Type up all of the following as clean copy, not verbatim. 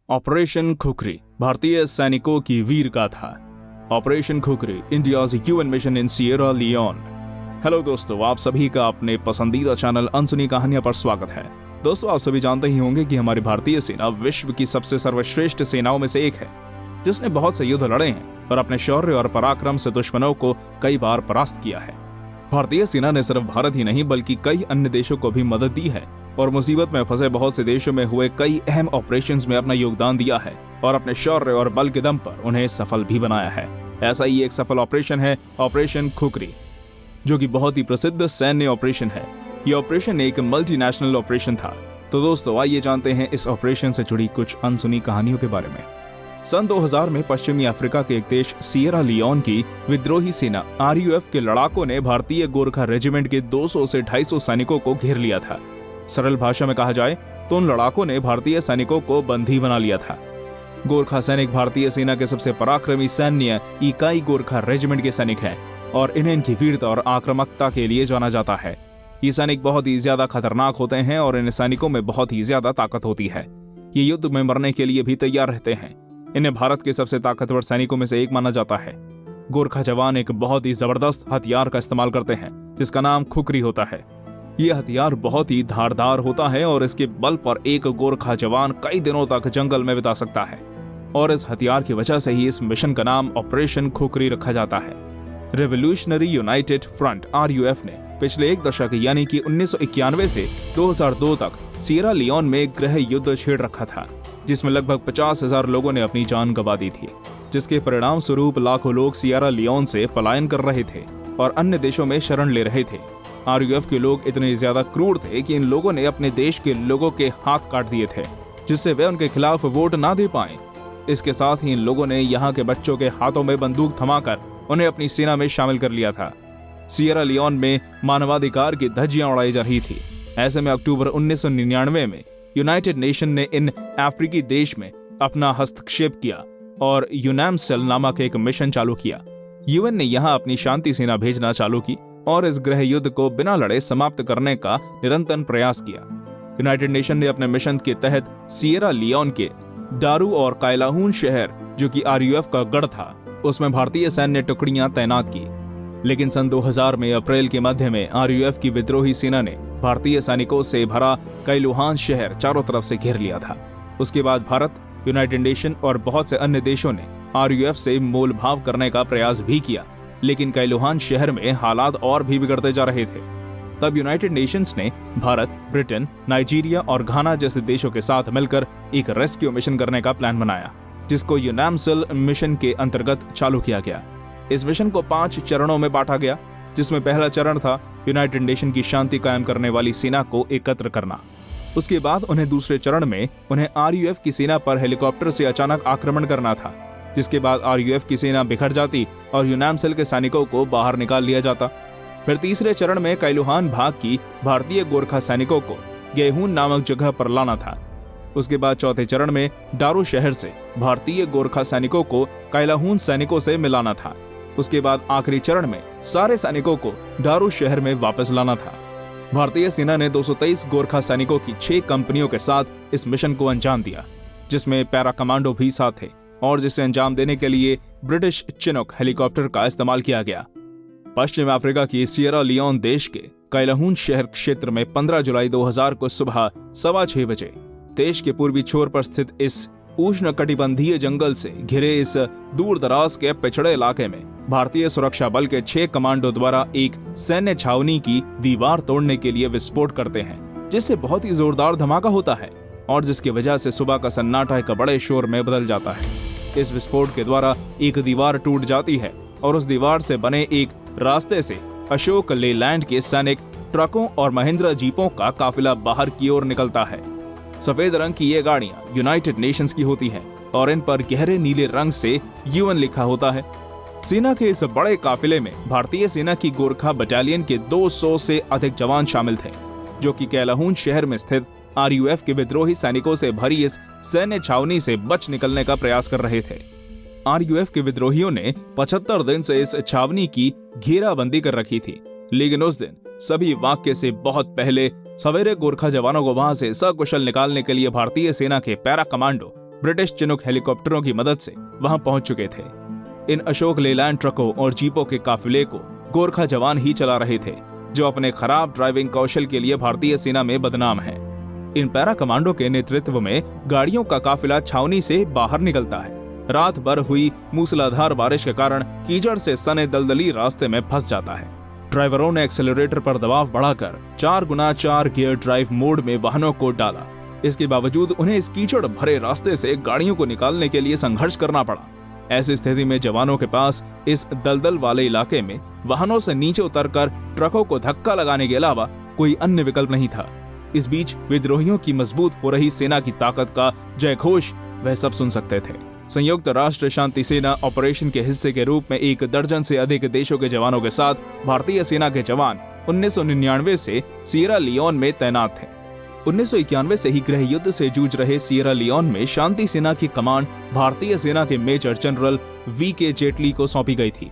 Operation khukri, भारतीय सैनिकों की वीर गाथा। Operation khukri, India's UN mission in Sierra Leone. Hello दोस्तों, आप सभी का अपने पसंदीदा चैनल अनसुनी कहानियां पर स्वागत है। दोस्तों, आप सभी जानते ही होंगे कि हमारी भारतीय सेना विश्व की सबसे सर्वश्रेष्ठ सेनाओं में से एक है, जिसने बहुत से युद्ध लड़े हैं और अपने शौर्य और पराक्रम से दुश्मनों को कई बार परास्त किया है। भारतीय सेना ने सिर्फ भारत ही नहीं बल्कि कई अन्य देशों को भी मदद दी है और मुसीबत में फंसे बहुत से देशों में हुए कई अहम ऑपरेशंस में अपना योगदान दिया है और अपने शौर्य और बल के दम पर उन्हें सफल भी बनाया है। ऐसा ही एक सफल ऑपरेशन है ऑपरेशन खुखरी, जो कि बहुत ही प्रसिद्ध सैन्य ऑपरेशन है। ये ऑपरेशन एक मल्टीनेशनल ऑपरेशन था। तो दोस्तों, आइए जानते हैं इस ऑपरेशन से जुड़ी कुछ अनसुनी कहानियों के बारे में। सन 2000 में पश्चिमी अफ्रीका के एक देश सिएरा लियोन की विद्रोही सेना आरयूएफ के लड़ाकों ने भारतीय गोरखा रेजिमेंट के 200 से 250 सैनिकों को घेर लिया था। सरल भाषा में कहा जाए तो उन लड़ाकों ने भारतीय सैनिकों को बंदी बना लिया था। गोरखा सैनिक भारतीय सेना के सबसे पराक्रमी सैन्य इकाई गोरखा रेजिमेंट के सैनिक हैं और इन्हें इनकी वीरता और आक्रामकता के लिए जाना जाता है। ये सैनिक बहुत ही ज्यादा खतरनाक होते हैं और इन सैनिकों में बहुत ही ज्यादा ताकत होती है। ये युद्ध में मरने के लिए भी तैयार रहते हैं। इन्हें भारत के सबसे ताकतवर सैनिकों में से एक माना जाता है। गोरखा जवान एक बहुत ही जबरदस्त हथियार का इस्तेमाल करते हैं, जिसका नाम खुखरी होता है। ये हथियार बहुत ही धारदार होता है और इसके बल पर एक गोरखा जवान कई दिनों तक जंगल में बिता सकता है और इस हथियार की वजह से ही इस मिशन का नाम ऑपरेशन खुखरी रखा जाता है। रेवोल्यूशनरी यूनाइटेड फ्रंट आरयूएफ ने पिछले एक दशक यानी कि 1991 से 2002 तक सिएरा लियोन में गृह युद्ध छेड़ रखा था, जिसमें लगभग 50,000 लोगों ने अपनी जान गंवा दी थी, जिसके परिणाम स्वरूप लाखों लोग सिएरा लियोन से पलायन कर रहे थे और अन्य देशों में शरण ले रहे थे। आरयूएफ के लोग इतने ज्यादा क्रूर थे कि इन लोगों ने अपने देश के लोगों के हाथ काट दिए थे, जिससे वे उनके खिलाफ वोट ना दे पाए। इसके साथ ही इन लोगों ने यहाँ के बच्चों के हाथों में बंदूक थमाकर उन्हें अपनी सेना में शामिल कर लिया था। सिएरा लियोन में मानवाधिकार की धज्जियां उड़ाई जा रही थी। ऐसे में अक्टूबर 1999 में यूनाइटेड नेशन ने इन अफ्रीकी देश में अपना हस्तक्षेप किया और यूनैमसेल नामक एक मिशन चालू किया। यूएन ने यहाँ अपनी शांति सेना भेजना चालू की और इस गृह युद्ध को बिना लड़े समाप्त करने का निरंतर प्रयास किया। यूनाइटेड नेशन ने अपने मिशन के तहत सिएरा लियोन के डारू और कायलाहून शहर, जो कि आरयूएफ का गढ़ था, उसमें भारतीय सैन्य टुकड़ियां तैनात की। लेकिन सन 2000 में अप्रैल के मध्य में आरयूएफ की विद्रोही सेना ने भारतीय सैनिकों से भरा कैलुहान शहर चारों तरफ से घेर लिया था। उसके बाद भारत, यूनाइटेड नेशन और बहुत से अन्य देशों ने आरयूएफ से मोल भाव करने का प्रयास भी किया, लेकिन कैलुहान शहर में हालात और भी बिगड़ते जा रहे थे। तब यूनाइटेड नेशंस ने भारत, ब्रिटेन, नाइजीरिया और घाना जैसे देशों के साथ मिलकर एक रेस्क्यू मिशन करने का प्लान बनाया, जिसको यूनैमसेल मिशन के अंतर्गत चालू किया गया। इस मिशन को 5 चरणों में बांटा गया, जिसमें पहला चरण था यूनाइटेड नेशन की शांति कायम करने वाली सेना को एकत्र करना। उसके बाद उन्हें दूसरे चरण में उन्हें आरयूएफ की सेना पर हेलीकॉप्टर से अचानक आक्रमण करना था, जिसके बाद आरयूएफ की सेना बिखर जाती और यूनैमसेल के सैनिकों को बाहर निकाल लिया जाता। फिर तीसरे चरण में कैलुहान भाग की भारतीय गोरखा सैनिकों को गेहून नामक जगह पर लाना था। उसके बाद चौथे चरण में डारू शहर से भारतीय गोरखा सैनिकों को कैलाहून सैनिकों से मिलाना था। उसके बाद आखिरी चरण में सारे सैनिकों को डारू शहर में वापस लाना था। भारतीय सेना ने 223 गोरखा सैनिकों की 6 कंपनियों के साथ इस मिशन को अंजाम दिया, जिसमें पैरा कमांडो भी साथ थे और जिसे अंजाम देने के लिए ब्रिटिश चिनूक हेलीकॉप्टर का इस्तेमाल किया गया। पश्चिम अफ्रीका की सिएरा लियोन देश के कैलाहून शहर क्षेत्र में 15 जुलाई 2000 को सुबह 6:15 बजे देश के पूर्वी छोर पर स्थित इस उष्णकटिबंधीय जंगल से घिरे इस दूर दराज के पिछड़े इलाके में भारतीय सुरक्षा बल के 6 कमांडो द्वारा एक सैन्य छावनी की दीवार तोड़ने के लिए विस्फोट करते हैं, जिससे बहुत ही जोरदार धमाका होता है और जिसकी वजह से सुबह का सन्नाटा एक बड़े शोर में बदल जाता है। इस विस्फोट के द्वारा एक दीवार टूट जाती है और उस दीवार से बने एक रास्ते से अशोक लेलैंड के सैनिक ट्रकों और महिंद्रा जीपों का काफिला बाहर की ओर निकलता है। सफेद रंग की ये गाड़ियां यूनाइटेड नेशंस की होती हैं और इन पर गहरे नीले रंग से यूएन लिखा होता है। सेना के इस बड़े काफिले में भारतीय सेना की गोरखा बटालियन के 200 से अधिक जवान शामिल थे, जो कि कैलाहून शहर में स्थित आरयूएफ के विद्रोही सैनिकों से भरी इस सैन्य छावनी से बच निकलने का प्रयास कर रहे थे। आरयूएफ के विद्रोहियों ने 75 दिन से इस छावनी की घेराबंदी कर रखी थी, लेकिन उस दिन सभी वाक्य से बहुत पहले सवेरे गोरखा जवानों को वहां से सकुशल निकालने के लिए भारतीय सेना के पैरा कमांडो ब्रिटिश चिनूक हेलीकॉप्टरों की मदद से वहां पहुंच चुके थे। इन अशोक लेलैंड ट्रकों और जीपों के काफिले को गोरखा जवान ही चला रहे थे, जो अपने खराब ड्राइविंग कौशल के लिए भारतीय सेना में बदनाम है। इन पैरा कमांडो के नेतृत्व में गाड़ियों का काफिला छावनी से बाहर निकलता है। रात भर हुई मूसलाधार बारिश के कारण कीचड़ से सने दलदली रास्ते में फंस जाता है। ड्राइवरों ने एक्सेलरेटर पर दबाव बढ़ाकर 4x4 गियर ड्राइव मोड में वाहनों को डाला। इसके बावजूद उन्हें इस कीचड़ भरे रास्ते से गाड़ियों को निकालने के लिए संघर्ष करना पड़ा। ऐसी स्थिति में जवानों के पास इस दलदल वाले इलाके में वाहनों से नीचे उतरकर ट्रकों को धक्का लगाने के अलावा कोई अन्य विकल्प नहीं था। इस बीच विद्रोहियों की मजबूत हो रही सेना की ताकत का जयघोष वह सब सुन सकते थे। संयुक्त राष्ट्र शांति सेना ऑपरेशन के हिस्से के रूप में 1 दर्जन से अधिक देशों के जवानों के साथ भारतीय सेना के जवान 1999 से सिएरा लियोन में तैनात थे। 1991 से ही गृह युद्ध से जूझ रहे सिएरा लियोन में शांति सेना की कमांड भारतीय सेना के मेजर जनरल VK जेटली को सौंपी गई थी।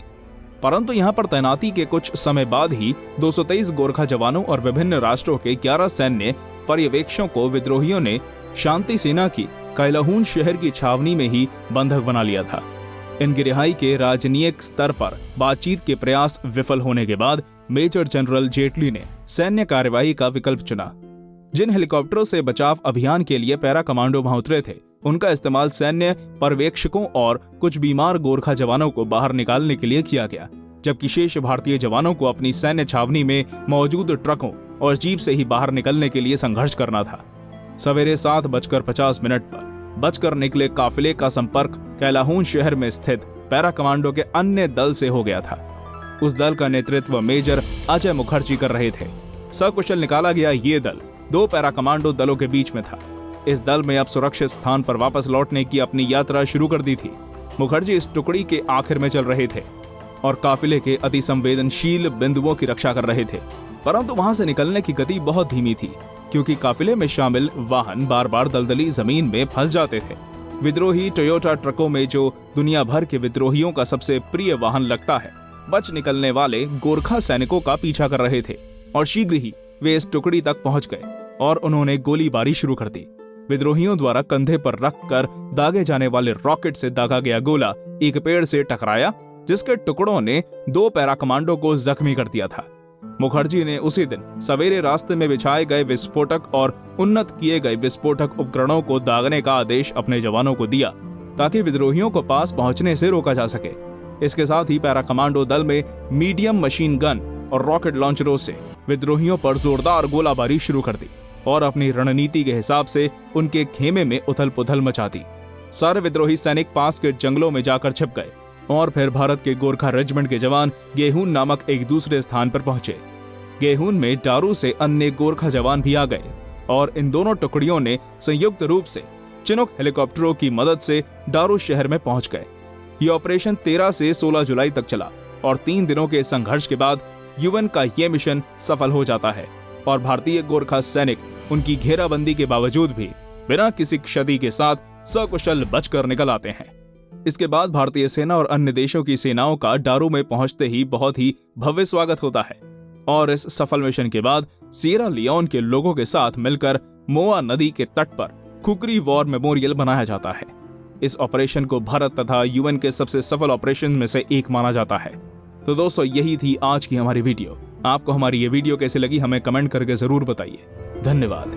परंतु यहां पर तैनाती के कुछ समय बाद ही 223 गोरखा जवानों और विभिन्न राष्ट्रों के 11 सैन्य पर्यवेक्षकों को विद्रोहियों ने शांति सेना की कैलाहून शहर की छावनी में ही बंधक बना लिया था। इनकी रिहाई के राजनीतिक स्तर पर बातचीत के प्रयास विफल होने के बाद मेजर जनरल जेटली ने सैन्य कार्यवाही का विकल्प चुना। जिन हेलीकॉप्टरों से बचाव अभियान के लिए पैरा कमांडो वहां उतरे थे, उनका इस्तेमाल सैन्य पर्यवेक्षकों और कुछ बीमार गोरखा जवानों को बाहर निकालने के लिए किया गया, जबकि शेष भारतीय जवानों को अपनी सैन्य छावनी में मौजूद ट्रकों और जीप से ही बाहर निकलने के लिए संघर्ष करना था। सवेरे 7:50 पर बचकर निकले काफिले का संपर्क कैलाहून शहर में स्थित पैरा कमांडो के अन्य दल से हो गया था। उस दल का नेतृत्व मेजर अजय मुखर्जी कर रहे थे। सकुशल निकाला गया ये दल 2 पैरा कमांडो दलों के बीच में था। इस दल में अब सुरक्षित स्थान पर वापस लौटने की अपनी यात्रा शुरू कर दी थी। मुखर्जी इस टुकड़ी के आखिर में चल रहे थे और काफिले के अति संवेदनशील बिंदुओं की रक्षा कर रहे थे, परंतु वहां से निकलने की गति बहुत धीमी थी, क्योंकि काफिले में शामिल वाहन बार बार दलदली जमीन में फंस जाते थे। विद्रोही टोयोटा ट्रकों में, जो दुनिया भर के विद्रोहियों का सबसे प्रिय वाहन लगता है, बच निकलने वाले गोरखा सैनिकों का पीछा कर रहे थे और शीघ्र ही वे इस टुकड़ी तक पहुंच गए और उन्होंने गोलीबारी शुरू कर दी। विद्रोहियों द्वारा कंधे पर रखकर दागे जाने वाले रॉकेट से दागा गया गोला एक पेड़ से टकराया, जिसके टुकड़ों ने 2 पैरा कमांडो को जख्मी कर दिया था। मुखर्जी ने उसी दिन सवेरे रास्ते में बिछाए गए विस्फोटक और उन्नत किए गए विस्फोटक उपकरणों को दागने का आदेश अपने जवानों को दिया, ताकि विद्रोहियों को पास पहुंचने से रोका जा सके। इसके साथ ही पैरा कमांडो दल में मीडियम मशीन गन और रॉकेट लॉन्चरों से विद्रोहियों पर जोरदार गोलाबारी शुरू कर दी और अपनी रणनीति के हिसाब से उनके खेमे में उथल पुथल मचा दी। सारे विद्रोही सैनिक पास के जंगलों में जाकर छिप गए और फिर भारत के गोरखा रेजिमेंट के जवान गेहून नामक एक दूसरे स्थान पर पहुंचे। गेहून में डारू से अन्य गोरखा जवान भी आ गए और इन दोनों टुकड़ियों ने संयुक्त रूप से चिनूक हेलीकॉप्टरों की मदद से डारू शहर में पहुंच गए। ये ऑपरेशन 13 से 16 जुलाई तक चला और 3 दिनों के संघर्ष के बाद यूएन का ये मिशन सफल हो जाता है और भारतीय गोरखा सैनिक उनकी घेराबंदी के बावजूद भी बिना किसी क्षति के साथ सकुशल बचकर निकल आते हैं। इसके बाद भारतीय सेना और अन्य देशों की सेनाओं का डारू में पहुंचते ही बहुत ही भव्य स्वागत होता है और इस सफल मिशन के बाद सिएरा लियोन के लोगों के साथ मिलकर मोआ नदी के तट पर खुकरी वॉर मेमोरियल बनाया जाता है। इस ऑपरेशन को भारत तथा यूएन के सबसे सफल ऑपरेशन में से एक माना जाता है। तो दोस्तों, यही थी आज की हमारी वीडियो। आपको हमारी ये वीडियो कैसी लगी हमें कमेंट करके जरूर बताइए। धन्यवाद।